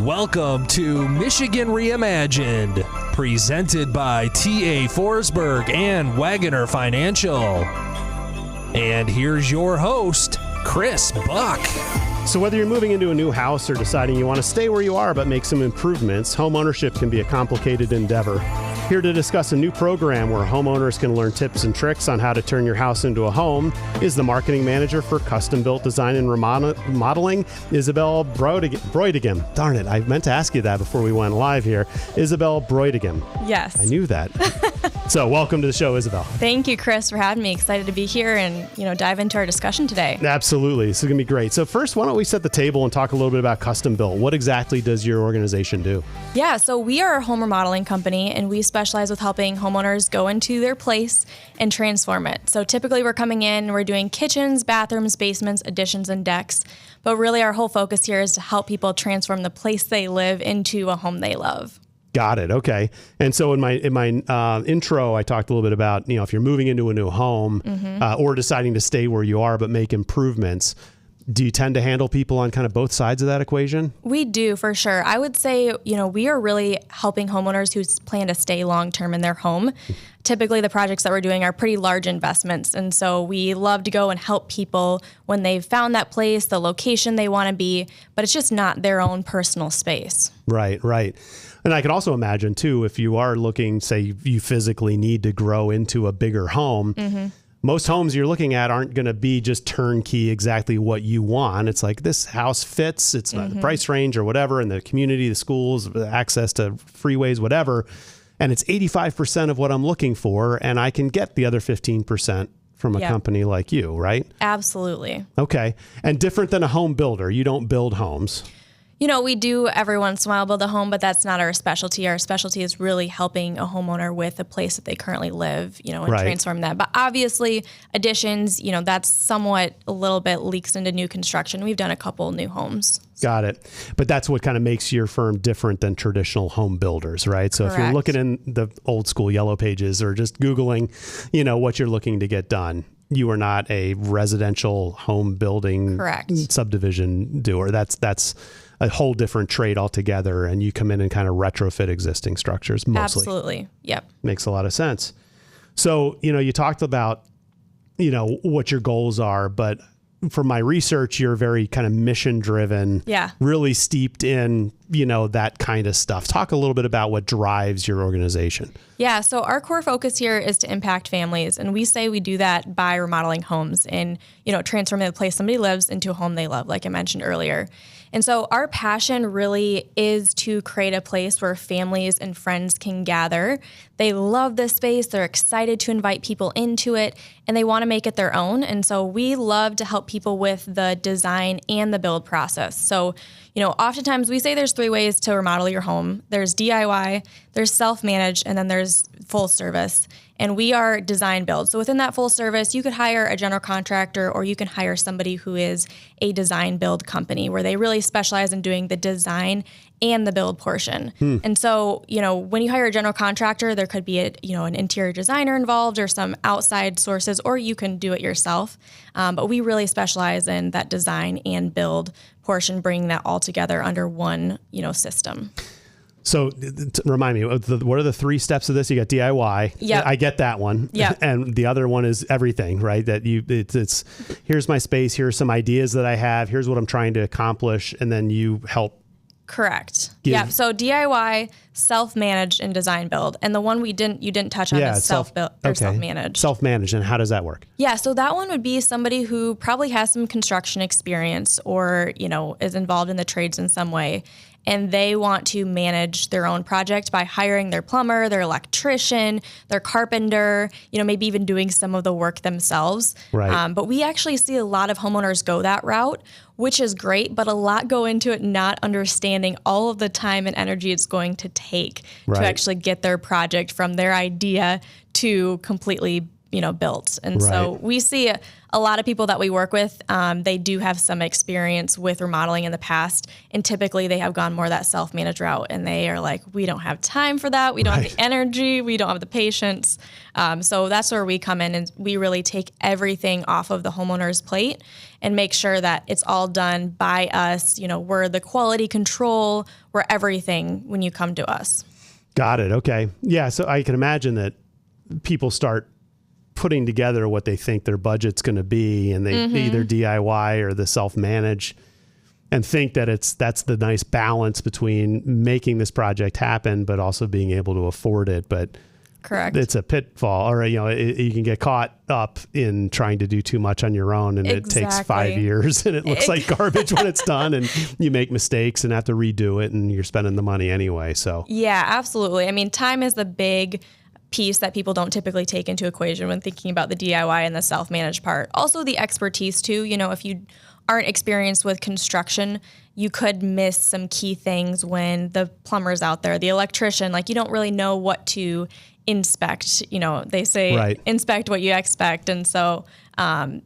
Welcome to Michigan Reimagined, presented by T.A. Forsberg and Wagoner Financial. And here's your host, Chris Buck. So whether you're moving into a new house or deciding you want to stay where you are but make some improvements, homeownership can be a complicated endeavor. Here to discuss a new program where homeowners can learn tips and tricks on how to turn your house into a home is the marketing manager for Custom Built Design and Remodeling, Isabelle Braeutigam. Darn it, I meant to ask you that before we went live here. Isabelle Braeutigam. Yes. I knew that. So welcome to the show, Isabelle. Thank you, Chris, for having me. Excited to be here and, dive into our discussion today. Absolutely. This is going to be great. So first, why don't we set the table and talk a little bit about Custom Built? What exactly does your organization do? Yeah, so we are a home remodeling company, and we specialize with helping homeowners go into their place and transform it. So typically we're coming in, we're doing kitchens, bathrooms, basements, additions, and decks. But really our whole focus here is to help people transform the place they live into a home they love. Got it. Okay. And so in my intro, I talked a little bit about, if you're moving into a new home or deciding to stay where you are but make improvements, do you tend to handle people on kind of both sides of that equation? We do, for sure. I would say, we are really helping homeowners who plan to stay long-term in their home. Typically, the projects that we're doing are pretty large investments. And so we love to go and help people when they've found that place, the location they want to be, but it's just not their own personal space. Right. And I can also imagine, too, if you are looking, say, you physically need to grow into a bigger home, most homes you're looking at aren't going to be just turnkey exactly what you want. It's like this house fits, it's the price range or whatever, and the community, the schools, the access to freeways, whatever. And it's 85% of what I'm looking for, and I can get the other 15% from a company like you, right? Absolutely. Okay. And different than a home builder, you don't build homes. We do every once in a while build a home, but that's not our specialty. Our specialty is really helping a homeowner with a place that they currently live, and transform that. But obviously, additions, that's somewhat a little bit leaks into new construction. We've done a couple new homes. Got it. But that's what kind of makes your firm different than traditional home builders, right? So Correct. If you're looking in the old school yellow pages or just Googling, what you're looking to get done, you are not a residential home building subdivision doer. That's a whole different trade altogether, and you come in and kind of retrofit existing structures mostly. Absolutely. Yep. Makes a lot of sense. So, you talked about, what your goals are, but from my research, you're very kind of mission driven, really steeped in, that kind of stuff. Talk a little bit about what drives your organization. Yeah. So our core focus here is to impact families. And we say we do that by remodeling homes and, transforming the place somebody lives into a home they love, like I mentioned earlier. And so our passion really is to create a place where families and friends can gather. They love this space. They're excited to invite people into it, and they want to make it their own. And so we love to help people with the design and the build process. So, oftentimes we say there's 3 ways to remodel your home. There's DIY, there's self-managed, and then there's full service. And we are design build. So within that full service, you could hire a general contractor, or you can hire somebody who is a design build company where they really specialize in doing the design and the build portion. And so, when you hire a general contractor, there could be an interior designer involved or some outside sources, or you can do it yourself. But we really specialize in that design and build portion, bringing that all together under one, system. So remind me, what are the 3 steps of this? You got DIY. Yeah, I get that one. Yeah. And the other one is everything, right? That it's here's my space. Here's some ideas that I have. Here's what I'm trying to accomplish. And then you help. Correct. Yeah. So DIY, self-managed, and design build. And the one you didn't touch on is self-built or self-managed. Self-managed. And how does that work? Yeah. So that one would be somebody who probably has some construction experience or, is involved in the trades in some way. And they want to manage their own project by hiring their plumber, their electrician, their carpenter, maybe even doing some of the work themselves. Right. But we actually see a lot of homeowners go that route, which is great, but a lot go into it not understanding all of the time and energy it's going to take to actually get their project from their idea to completely built. And so we see a lot of people that we work with, they do have some experience with remodeling in the past, and typically they have gone more that self-managed route, and they are like, we don't have time for that. We don't have the energy. We don't have the patience. So that's where we come in, and we really take everything off of the homeowner's plate and make sure that it's all done by us. We're the quality control. We're everything when you come to us. Got it. Okay. Yeah. So I can imagine that people start putting together what they think their budget's going to be, and they either DIY or the self-manage, and think that that's the nice balance between making this project happen, but also being able to afford it. But correct, it's a pitfall, or you can get caught up in trying to do too much on your own, and it takes 5 years, and it looks like garbage when it's done, and you make mistakes and have to redo it, and you're spending the money anyway. So yeah, absolutely. I mean, time is the big piece that people don't typically take into equation when thinking about the DIY and the self-managed part. Also the expertise too. If you aren't experienced with construction, you could miss some key things when the plumber's out there, the electrician, you don't really know what to inspect. They say inspect what you expect. And so,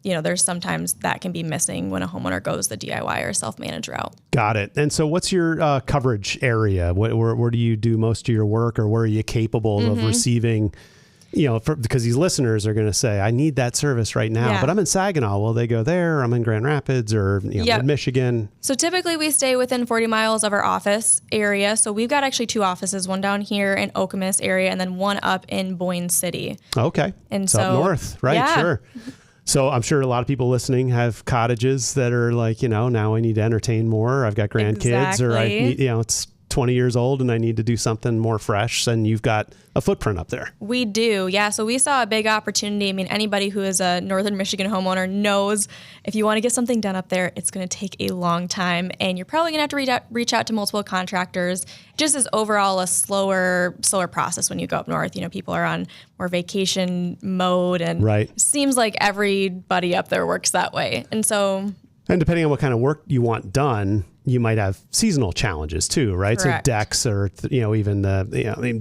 there's sometimes that can be missing when a homeowner goes the DIY or self-managed route. Got it. And so what's your coverage area? Where do you do most of your work, or where are you capable of receiving, because these listeners are going to say, I need that service right now, but I'm in Saginaw. Well, they go there, I'm in Grand Rapids or Michigan. So typically we stay within 40 miles of our office area. So we've got actually 2 offices, one down here in Okemos area and then one up in Boyne City. Okay. And so up north, right? Yeah. Sure. So I'm sure a lot of people listening have cottages that are like, now I need to entertain more. I've got grandkids, or I need, it's 20 years old and I need to do something more fresh. And you've got a footprint up there. We do. Yeah. So we saw a big opportunity. I mean, anybody who is a Northern Michigan homeowner knows if you want to get something done up there, it's going to take a long time, and you're probably going to have to reach out to multiple contractors. Just as overall a slower process when you go up north. People are on more vacation mode, and it seems like everybody up there works that way. And depending on what kind of work you want done, you might have seasonal challenges too, right? Correct. So decks, or even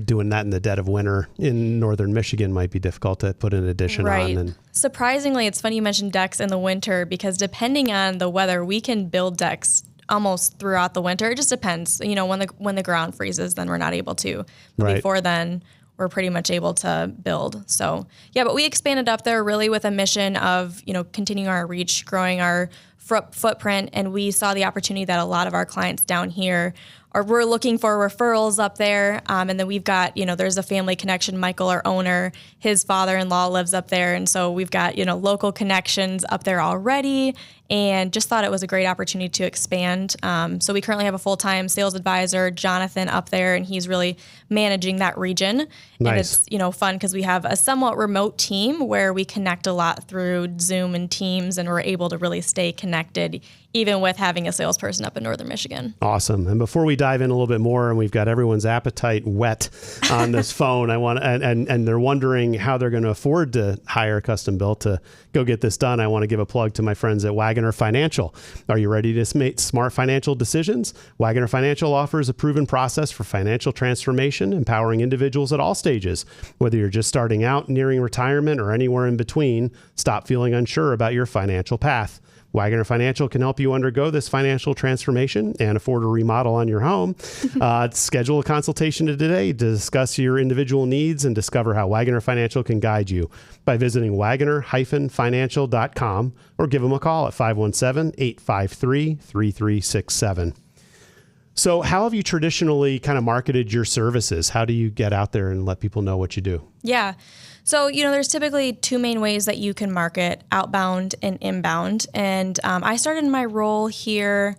doing that in the dead of winter in northern Michigan might be difficult to put an addition on. And surprisingly, it's funny you mentioned decks in the winter, because depending on the weather, we can build decks almost throughout the winter. It just depends. When the ground freezes, then we're not able to. But before then, we're pretty much able to build. So yeah, but we expanded up there really with a mission of continuing our reach, growing our footprint, and we saw the opportunity that a lot of our clients down here we're looking for referrals up there. And then we've got, there's a family connection. Michael, our owner, his father-in-law lives up there. And so we've got, local connections up there already, and just thought it was a great opportunity to expand. So we currently have a full-time sales advisor, Jonathan, up there, and he's really managing that region. Nice. And it's, fun because we have a somewhat remote team where we connect a lot through Zoom and Teams, and we're able to really stay connected even with having a salesperson up in Northern Michigan. Awesome. And before we dive in a little bit more, and we've got everyone's appetite whet on this phone, I want and they're wondering how they're going to afford to hire a custom built to go get this done. I want to give a plug to my friends at Wagoner Financial. Are you ready to make smart financial decisions? Wagoner Financial offers a proven process for financial transformation, empowering individuals at all stages. Whether you're just starting out, nearing retirement, or anywhere in between, stop feeling unsure about your financial path. Wagoner Financial can help you undergo this financial transformation and afford a remodel on your home. Schedule a consultation today to discuss your individual needs and discover how Wagoner Financial can guide you by visiting wagoner-financial.com, or give them a call at 517-853-3367. So how have you traditionally kind of marketed your services? How do you get out there and let people know what you do? Yeah. So, there's typically 2 main ways that you can market: outbound and inbound. And I started in my role here.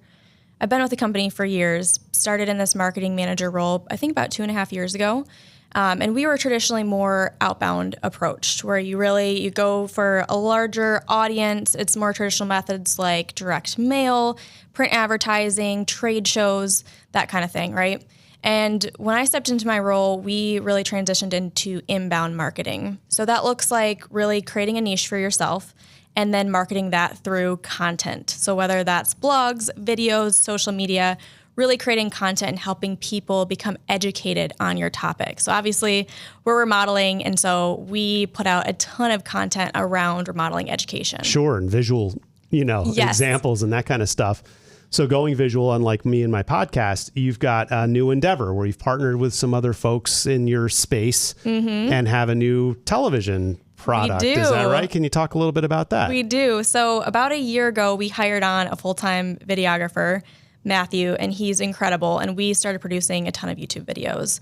I've been with the company for years, started in this marketing manager role, I think about 2.5 years ago. And we were traditionally more outbound approached, where you go for a larger audience. It's more traditional methods like direct mail, print advertising, trade shows, that kind of thing, right? And when I stepped into my role, we really transitioned into inbound marketing. So that looks like really creating a niche for yourself and then marketing that through content. So whether that's blogs, videos, social media, really creating content and helping people become educated on your topic. So obviously we're remodeling, and so we put out a ton of content around remodeling education. Sure, and visual, examples and that kind of stuff. So going visual, unlike me and my podcast, you've got a new endeavor where you've partnered with some other folks in your space and have a new television product. We do. Is that right? Can you talk a little bit about that? We do. So about a year ago, we hired on a full-time videographer, Matthew, and he's incredible. And we started producing a ton of YouTube videos.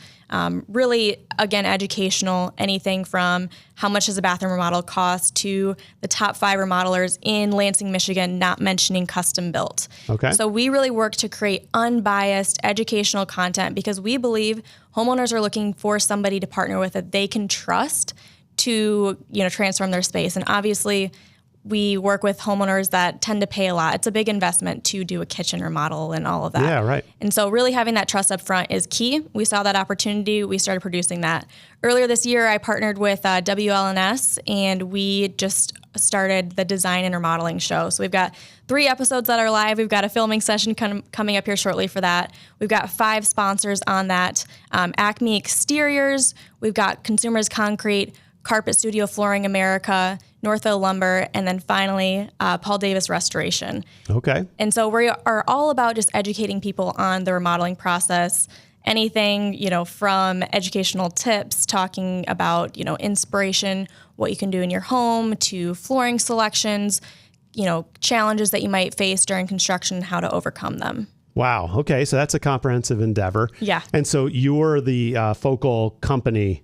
Really, again, educational, anything from how much does a bathroom remodel cost to the top 5 remodelers in Lansing, Michigan, not mentioning custom built. Okay. So we really work to create unbiased educational content because we believe homeowners are looking for somebody to partner with that they can trust to, transform their space. And obviously, we work with homeowners that tend to pay a lot. It's a big investment to do a kitchen remodel and all of that. Yeah, right. And so really having that trust up front is key. We saw that opportunity. We started producing that. Earlier this year, I partnered with WLNS, and we just started the design and remodeling show. So we've got 3 episodes that are live. We've got a filming session coming up here shortly for that. We've got 5 sponsors on that. Acme Exteriors. We've got Consumers Concrete, Carpet Studio Flooring America, Northville Lumber, and then finally, Paul Davis Restoration. Okay. And so we are all about just educating people on the remodeling process. Anything, from educational tips, talking about, inspiration, what you can do in your home, to flooring selections, challenges that you might face during construction, how to overcome them. Wow. Okay. So that's a comprehensive endeavor. Yeah. And so you're the focal company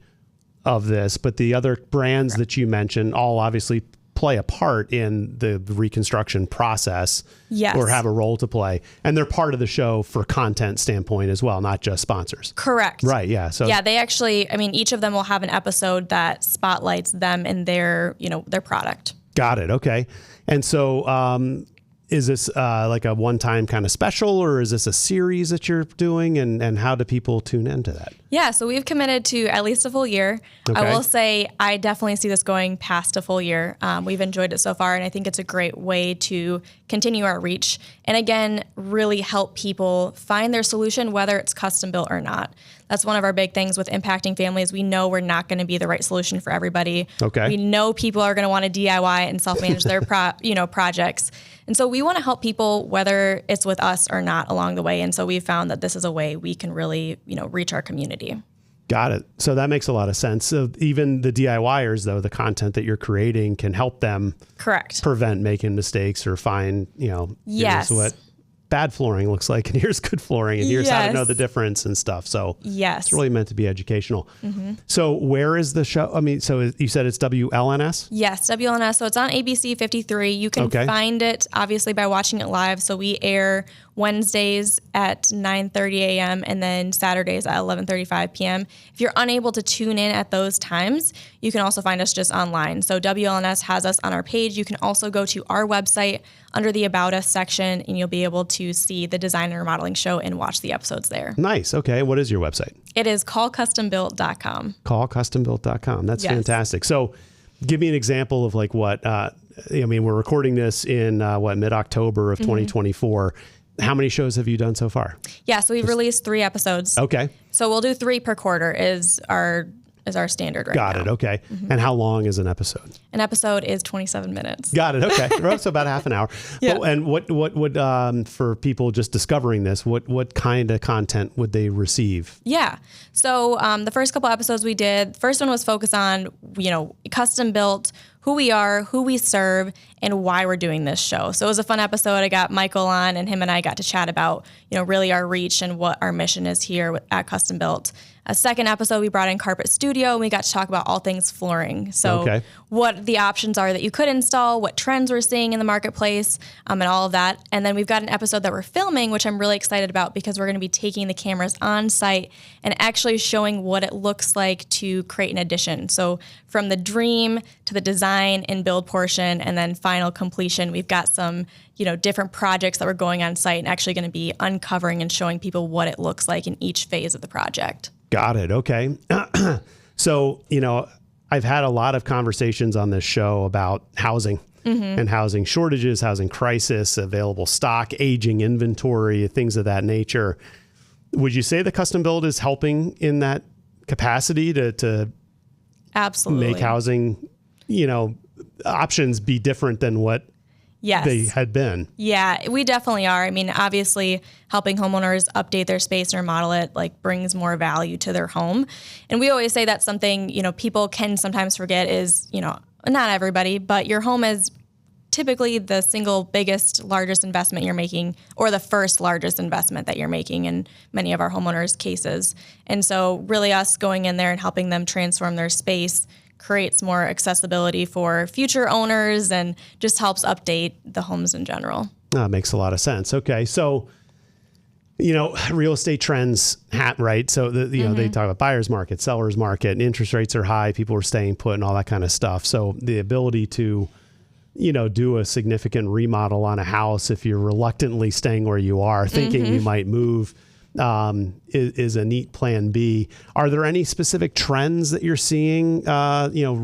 of this, but the other brands that you mentioned all obviously play a part in the reconstruction process. Yes. Or have a role to play. And they're part of the show for content standpoint as well, not just sponsors. Correct. Right. Yeah. So yeah, they actually, each of them will have an episode that spotlights them and their product. Got it. Okay. And so, is this like a one-time kind of special, or is this a series that you're doing? And how do people tune into that? Yeah, so we've committed to at least a full year. Okay. I will say I definitely see this going past a full year. We've enjoyed it so far, and I think it's a great way to continue our reach. And again, really help people find their solution, whether it's custom built or not. That's one of our big things with impacting families. We know we're not going to be the right solution for everybody. Okay. We know people are going to want to DIY and self-manage their projects. And so we want to help people, whether it's with us or not, along the way. And so we've found that this is a way we can really, reach our community. Got it. So that makes a lot of sense. So even the DIYers, though, the content that you're creating can help them Correct. prevent making mistakes or find, Yes. here's what bad flooring looks like, and here's good flooring, and here's how to know the difference and stuff. So yes, it's really meant to be educational. Mm-hmm. So where is the show? So you said it's WLNS? Yes, WLNS. So it's on ABC 53. You can find it obviously by watching it live. So we air Wednesdays at 9:30 a.m. and then Saturdays at 11:35 p.m. If you're unable to tune in at those times, you can also find us just online. So WLNS has us on our page. You can also go to our website under the About Us section, and you'll be able to see the design and remodeling show and watch the episodes there. Nice. Okay. What is your website? It is callcustombuilt.com. Callcustombuilt.com. That's fantastic. So give me an example of like what, we're recording this in mid-October of 2024. How many shows have you done so far? Yeah, so we've released 3 episodes. Okay. So we'll do 3 per quarter is our standard right now. Got it. Okay. Mm-hmm. And how long is an episode? An episode is 27 minutes. Got it. Okay. So about half an hour. Yeah. Oh, and what would for people just discovering this, what kind of content would they receive? Yeah. So the first couple episodes we did, the first one was focused on, custom built, who we are, who we serve, and why we're doing this show. So it was a fun episode. I got Michael on, and him and I got to chat about, really our reach and what our mission is here at Custom Built. A second episode, we brought in Carpet Studio, and we got to talk about all things flooring. So what the options are that you could install, what trends we're seeing in the marketplace, and all of that. And then we've got an episode that we're filming, which I'm really excited about because we're going to be taking the cameras on site and actually showing what it looks like to create an addition. So from the dream to the design and build portion, and then final completion, we've got some different projects that we're going on site and actually going to be uncovering and showing people what it looks like in each phase of the project. Got it. Okay. So, I've had a lot of conversations on this show about housing and housing shortages, housing crisis, available stock, aging inventory, things of that nature. Would you say the custom build is helping in that capacity to absolutely make housing, options be different than what yes. they had been? Yeah, we definitely are. I mean, obviously helping homeowners update their space and remodel it brings more value to their home. And we always say that's something, people can sometimes forget is, not everybody, but your home is typically the single biggest, largest investment you're making, or the first largest investment that you're making in many of our homeowners' cases. And so really us going in there and helping them transform their space creates more accessibility for future owners and just helps update the homes in general. That makes a lot of sense. Okay. So, real estate trends, right? So, they talk about buyer's market, seller's market, and interest rates are high. People are staying put and all that kind of stuff. So the ability to, do a significant remodel on a house if you're reluctantly staying where you are, thinking you might move, is a neat plan B. Are there any specific trends that you're seeing,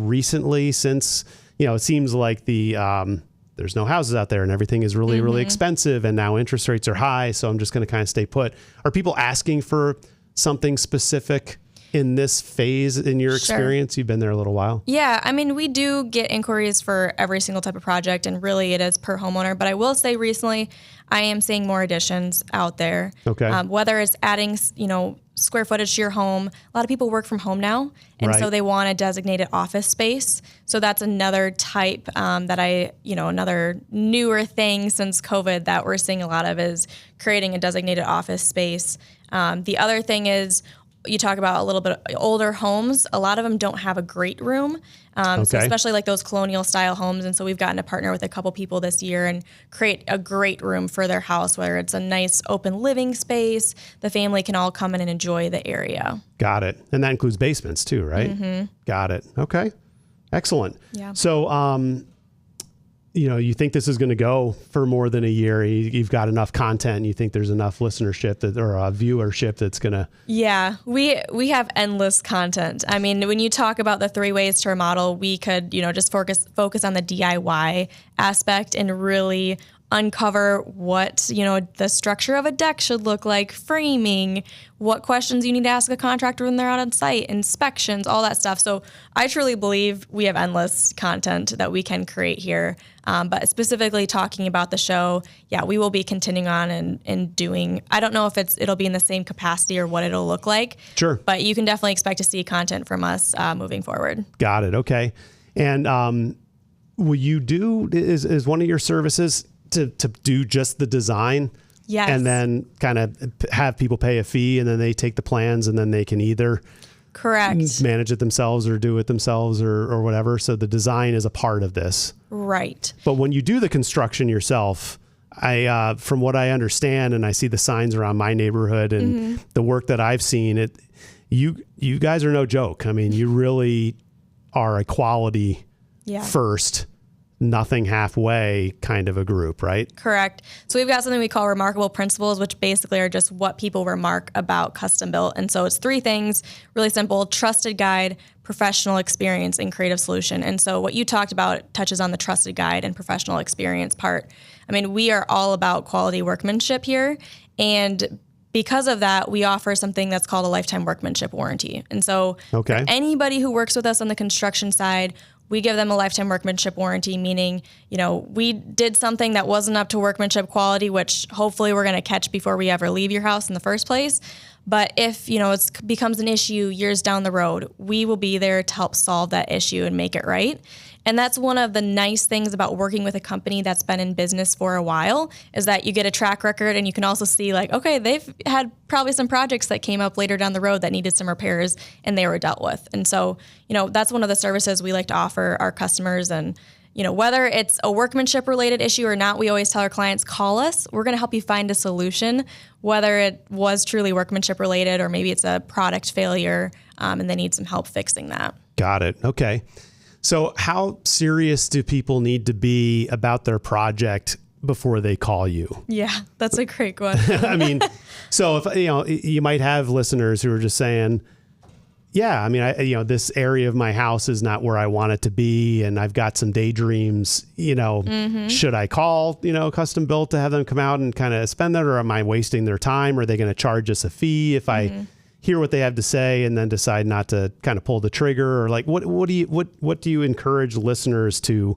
recently since, it seems like there's no houses out there and everything is really, really expensive and now interest rates are high. So I'm just going to kind of stay put. Are people asking for something specific in this phase in your experience? You've been there a little while. Yeah. I mean, we do get inquiries for every single type of project and really it is per homeowner. But I will say recently, I am seeing more additions out there. Okay. Whether it's adding, square footage to your home. A lot of people work from home now. And so they want a designated office space. So that's another type another newer thing since COVID that we're seeing a lot of is creating a designated office space. The other thing is, you talk about a little bit older homes. A lot of them don't have a great room, so especially those colonial style homes. And so we've gotten to partner with a couple people this year and create a great room for their house, where it's a nice open living space. The family can all come in and enjoy the area. Got it. And that includes basements too, right? Got it. Okay. Excellent. Yeah. So, you think this is going to go for more than a year. You've got enough content. You think there's enough listenership or viewership that's going to... Yeah, we have endless content. I mean, when you talk about the 3 ways to remodel, we could, just focus on the DIY aspect and really uncover what, the structure of a deck should look like, framing, what questions you need to ask a contractor when they're out on site, inspections, all that stuff. So I truly believe we have endless content that we can create here. But specifically talking about the show, we will be continuing on and doing, I don't know if it'll be in the same capacity or what it'll look like. Sure. But you can definitely expect to see content from us moving forward. Got it. Okay. And will you is one of your services to do just the design? Yes. And then kind of have people pay a fee and then they take the plans and then they can either manage it themselves or do it themselves or whatever. So the design is a part of this. Right. But when you do the construction yourself, from what I understand, and I see the signs around my neighborhood and the work that I've seen, you guys are no joke. I mean, you really are a quality first, nothing halfway kind of a group, right? Correct. So we've got something we call remarkable principles, which basically are just what people remark about custom built. And so it's 3 things, really simple: trusted guide, professional experience, and creative solution. And so what you talked about touches on the trusted guide and professional experience part. I mean, we are all about quality workmanship here. And because of that, we offer something that's called a lifetime workmanship warranty. And so for anybody who works with us on the construction side, we give them a lifetime workmanship warranty, meaning, we did something that wasn't up to workmanship quality, which hopefully we're going to catch before we ever leave your house in the first place. But if, it becomes an issue years down the road, we will be there to help solve that issue and make it right. And that's one of the nice things about working with a company that's been in business for a while, is that you get a track record and you can also see they've had probably some projects that came up later down the road that needed some repairs and they were dealt with. And so, that's one of the services we like to offer our customers. And, whether it's a workmanship related issue or not, we always tell our clients, call us. We're going to help you find a solution, whether it was truly workmanship related or maybe it's a product failure and they need some help fixing that. Got it. Okay. So how serious do people need to be about their project before they call you? Yeah, that's a great question. I mean, so if, you might have listeners who are just saying, yeah, I mean, this area of my house is not where I want it to be, and I've got some daydreams. Should I call, Custom Built to have them come out and kind of spend that, or am I wasting their time? Are they going to charge us a fee if I hear what they have to say and then decide not to kind of pull the trigger? Or like, what do you encourage listeners to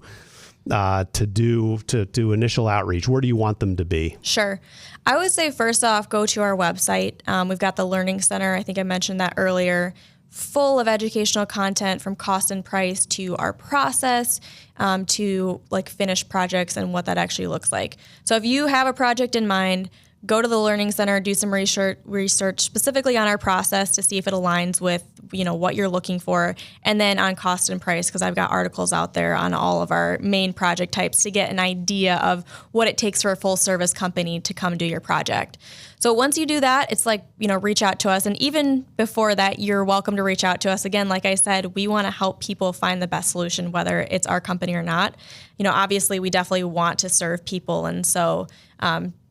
do initial outreach? Where do you want them to be? Sure. I would say first off, go to our website. We've got the Learning Center. I think I mentioned that earlier. Full of educational content from cost and price to our process, to like finished projects and what that actually looks like. So if you have a project in mind, go to the Learning Center, do some research specifically on our process to see if it aligns with, what you're looking for. And then on cost and price, because I've got articles out there on all of our main project types to get an idea of what it takes for a full service company to come do your project. So once you do that, it's like, reach out to us. And even before that, you're welcome to reach out to us. Again, like I said, we want to help people find the best solution, whether it's our company or not. Obviously, we definitely want to serve people. And so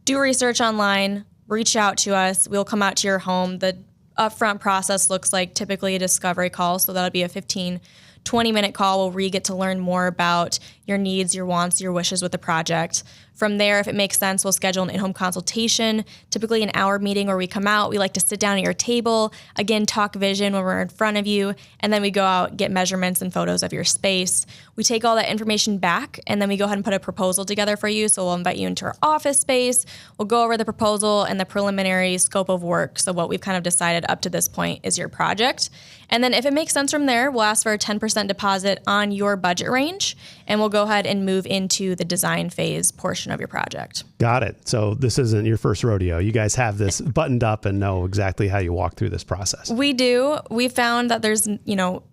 do research online, reach out to us. We'll come out to your home. The upfront process looks like typically a discovery call. So that'll be a 15-20-minute call where we get to learn more about your needs, your wants, your wishes with the project. From there, if it makes sense, we'll schedule an in-home consultation, typically an hour meeting where we come out. We like to sit down at your table, again, talk vision when we're in front of you, and then we go out, get measurements and photos of your space. We take all that information back, and then we go ahead and put a proposal together for you. So we'll invite you into our office space. We'll go over the proposal and the preliminary scope of work. So what we've kind of decided up to this point is your project. And then if it makes sense from there, we'll ask for a 10% deposit on your budget range, and we'll go ahead and move into the design phase portion of your project. Got it. So this isn't your first rodeo. You guys have this buttoned up and know exactly how you walk through this process. We do. We found that there's,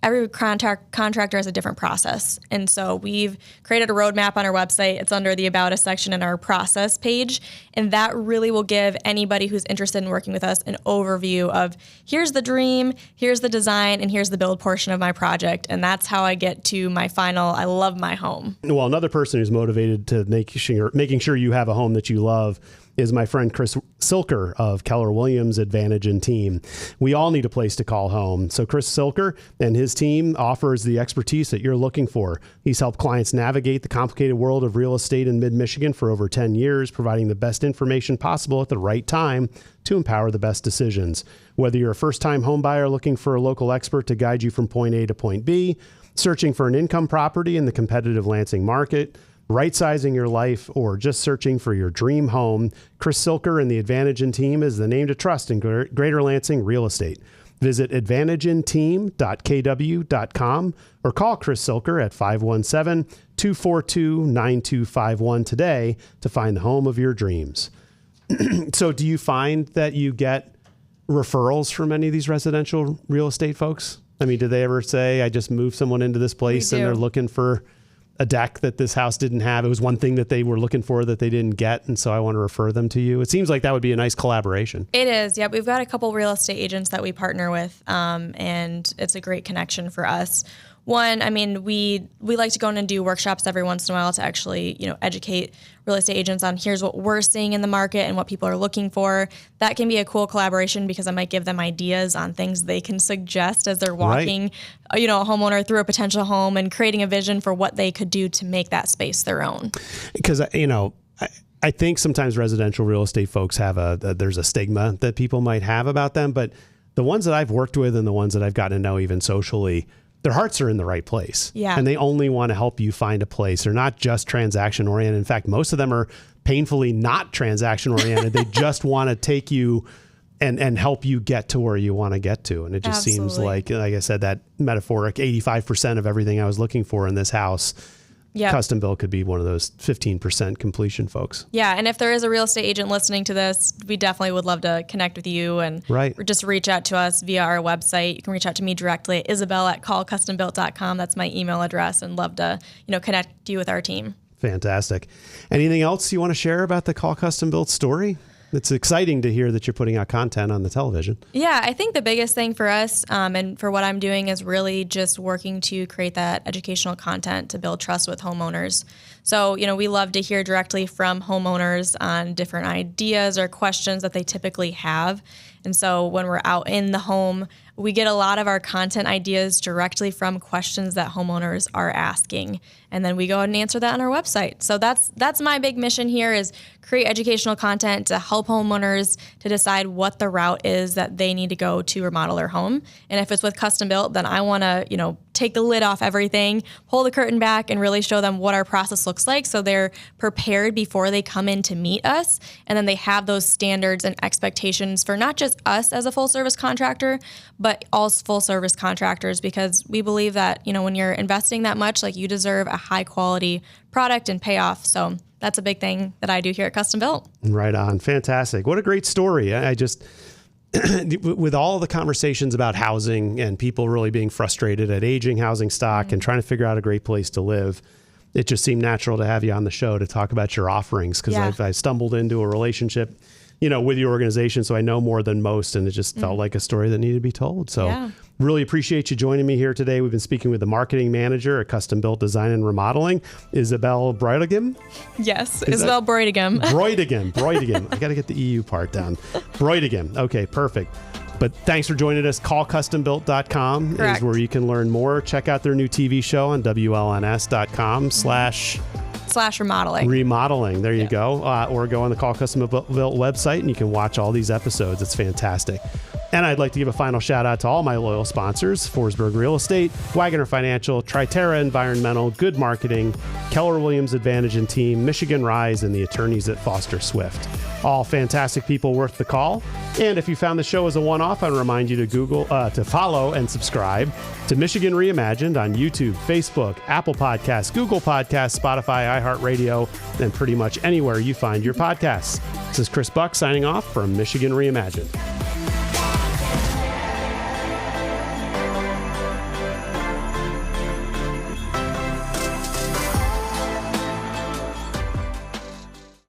every contractor has a different process. And so we've created a roadmap on our website. It's under the About Us section in our process page. And that really will give anybody who's interested in working with us an overview of here's the dream, here's the design, and here's the build portion of my project. And that's how I get to my final, I love my home. Well, another person who's motivated to making sure you have a home that you love is my friend Chris Silker of Keller Williams Advantage and Team. We all need a place to call home. So Chris Silker and his team offers the expertise that you're looking for. He's helped clients navigate the complicated world of real estate in mid-Michigan for over 10 years, providing the best information possible at the right time to empower the best decisions. Whether you're a first-time home buyer looking for a local expert to guide you from point A to point B, searching for an income property in the competitive Lansing market, right-sizing your life, or just searching for your dream home, Chris Silker and the Advantage and Team is the name to trust in Greater Lansing real estate. Visit advantageandteam.kw.com or call Chris Silker at 517-242-9251 today to find the home of your dreams. So do you find that you get referrals from any of these residential real estate folks? I mean, do they ever say, I just moved someone into this place and they're looking for a deck that this house didn't have? It was one thing that they were looking for that they didn't get, and so I want to refer them to you. It seems like that would be a nice collaboration. It is. Yep. We've got a couple real estate agents that we partner with, and it's a great connection for us. One, I mean, we like to go in and do workshops every once in a while to actually, educate real estate agents on here's what we're seeing in the market and what people are looking for. That can be a cool collaboration because I might give them ideas on things they can suggest as they're walking, a homeowner through a potential home and creating a vision for what they could do to make that space their own. Because, I think sometimes residential real estate folks have there's a stigma that people might have about them, but the ones that I've worked with and the ones that I've gotten to know even socially, their hearts are in the right place. Yeah. And they only want to help you find a place. They're not just transaction oriented. In fact, most of them are painfully not transaction oriented. They just want to take you and help you get to where you want to get to. And it just seems like I said, that metaphoric 85% of everything I was looking for in this house, Custom Built could be one of those 15% completion folks. Yeah. And if there is a real estate agent listening to this, we definitely would love to connect with you and just reach out to us via our website. You can reach out to me directly at Isabelle@callcustombuilt.com. That's my email address, and love to, connect you with our team. Fantastic. Anything else you want to share about the Call Custom Built story? It's exciting to hear that you're putting out content on the television. Yeah, I think the biggest thing for us and for what I'm doing is really just working to create that educational content to build trust with homeowners. So, we love to hear directly from homeowners on different ideas or questions that they typically have. And so when we're out in the home, we get a lot of our content ideas directly from questions that homeowners are asking. And then we go ahead and answer that on our website. So that's my big mission here, is create educational content to help homeowners to decide what the route is that they need to go to remodel their home. And if it's with custom built, then I want to, take the lid off everything, pull the curtain back, and really show them what our process looks like so they're prepared before they come in to meet us. And then they have those standards and expectations for not just us as a full service contractor, but all full service contractors, because we believe that, when you're investing that much, like, you deserve a high quality product and payoff. So that's a big thing that I do here at Custom Built. Right on. Fantastic. What a great story. I just, with all the conversations about housing and people really being frustrated at aging housing stock and trying to figure out a great place to live, it just seemed natural to have you on the show to talk about your offerings, because I stumbled into a relationship, with your organization, so I know more than most, and it just felt like a story that needed to be told. So really appreciate you joining me here today. We've been speaking with the marketing manager at Custom Built Design and Remodeling, Isabelle Braeutigam. Yes, Isabelle Braeutigam. Braeutigam. I got to get the EU part down. Braeutigam. Okay, perfect. But thanks for joining us. CallCustomBuilt.com is where you can learn more. Check out their new TV show on WLNS.com/remodeling. Remodeling. There you go. Or go on the Call Custom Built website and you can watch all these episodes. It's fantastic. And I'd like to give a final shout out to all my loyal sponsors: Forsberg Real Estate, Wagoner Financial, Triterra Environmental, Good Marketing, Keller Williams Advantage and Team, Michigan Rise, and the attorneys at Foster Swift. All fantastic people worth the call. And if you found the show as a one-off, I remind you to follow and subscribe to Michigan Reimagined on YouTube, Facebook, Apple Podcasts, Google Podcasts, Spotify, iHeartRadio, and pretty much anywhere you find your podcasts. This is Chris Buck signing off from Michigan Reimagined.